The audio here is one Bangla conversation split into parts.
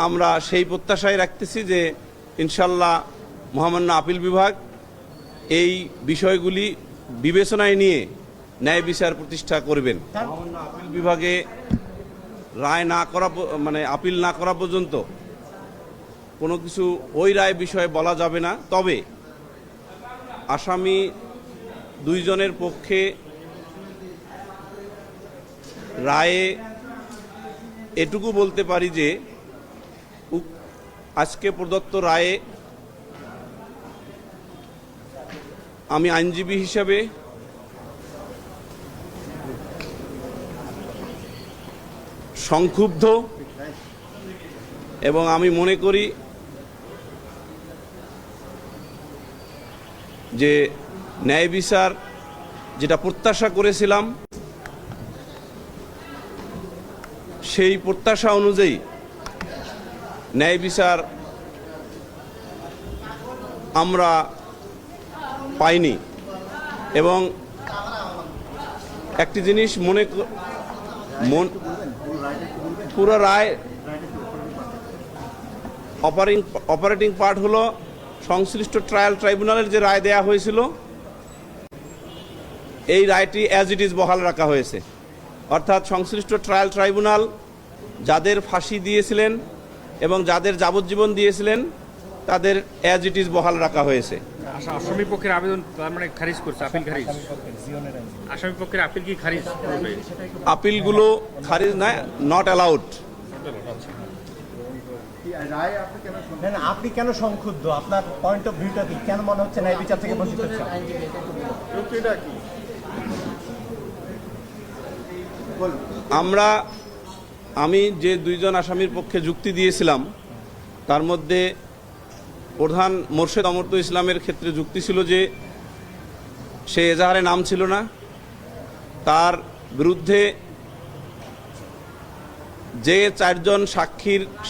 আমরা সেই প্রত্যাশায় রাখতেছি যে ইনশাল্লাহ মহামান্য আপিল বিভাগ এই বিষয়গুলি বিবেচনায় নিয়ে ন্যায় বিচার প্রতিষ্ঠা করবেন। মহামান্য আপিল বিভাগে রায় না করা আপিল না করা পর্যন্ত কোনো কিছু ওই রায় বিষয়ে বলা যাবে না। তবে আসামি দুইজনের পক্ষে রায়ে এটুকু বলতে পারি যে আজকে প্রদত্ত রায়ে আমি আইনজীবী হিসাবে সংক্ষুব্ধ এবং আমি মনে করি যে ন্যায় বিচার যেটা প্রত্যাশা করেছিলাম সেই প্রত্যাশা অনুযায়ী ন্যায় বিচার আমরা পাইনি। এবং একটি জিনিস পুরো রায় অপারেটিং পার্ট হলো সংশ্লিষ্ট ট্রাইব্যুনালের যে রায় দেয়া হয়েছিল এই রায়টি অ্যাজ ইট ইজ বহাল রাখা হয়েছে। অর্থাৎ সংশ্লিষ্ট ট্রাইব্যুনাল যাদের ফাঁসি দিয়েছিলেন এবং যাদের যাবজ্জীবন দিয়েছিলেন তাদের অ্যাজ ইট ইজ বহাল রাখা হয়েছে। আসামি পক্ষের আবেদন তার মানে খারিজ করছে, আপিল খারিজ। আসামি পক্ষের আপিল কি খারিজ করবে? আপিলগুলো খারিজ না, নট অ্যালাউড। আপনি কেন সংক্ষুব্ধ? আপনার পয়েন্ট অফ ভিউটা কি? কেন মনে হচ্ছে ন্যায় বিচার থেকে বঞ্চিত হচ্ছে? আমি যে দুইজন আসামির পক্ষে যুক্তি দিয়েছিলাম তার মধ্যে প্রধান মোর্শেদ অমর্ত্য ইসলামের ক্ষেত্রে যুক্তি ছিল যে সে এজাহারে নাম ছিল না, তার বিরুদ্ধে যে চারজন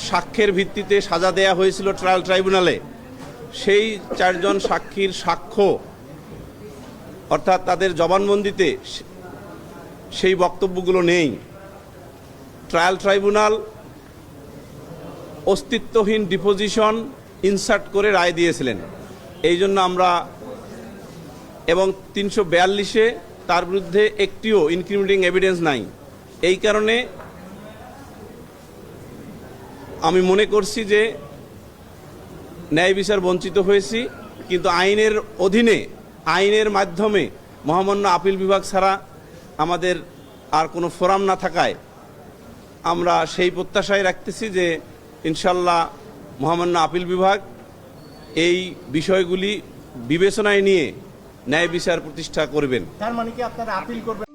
সাক্ষ্যের ভিত্তিতে সাজা দেয়া হয়েছিল ট্রাইব্যুনালে সেই চারজন সাক্ষীর সাক্ষ্য অর্থাৎ তাদের জবানবন্দিতে সেই বক্তব্যগুলো নেই। ট্রাইব্যুনাল অস্তিত্বহীন ডিপোজিশন ইনসার্ট করে রায় দিয়েছিলেন। এই জন্য আমরা এবং 342-এ তার বিরুদ্ধে একটিও ইনক্রিমিনেটিং এভিডেন্স নাই। এই কারণে আমি মনে করছি যে ন্যায় বিচার বঞ্চিত হয়েছি। কিন্তু আইনের অধীনে আইনের মাধ্যমে মহামান্য আপিল বিভাগ ছাড়া আমাদের আর কোনো ফোরাম না থাকায় আমরা সেই প্রত্যাশায় রাখতেছি যে ইনশাল্লাহ মহামান্য আপিল বিভাগ এই বিষয়গুলি বিবেচনায় নিয়ে ন্যায় বিচার প্রতিষ্ঠা করবেন। তার মানে কি আপনারা আপিল করবেন?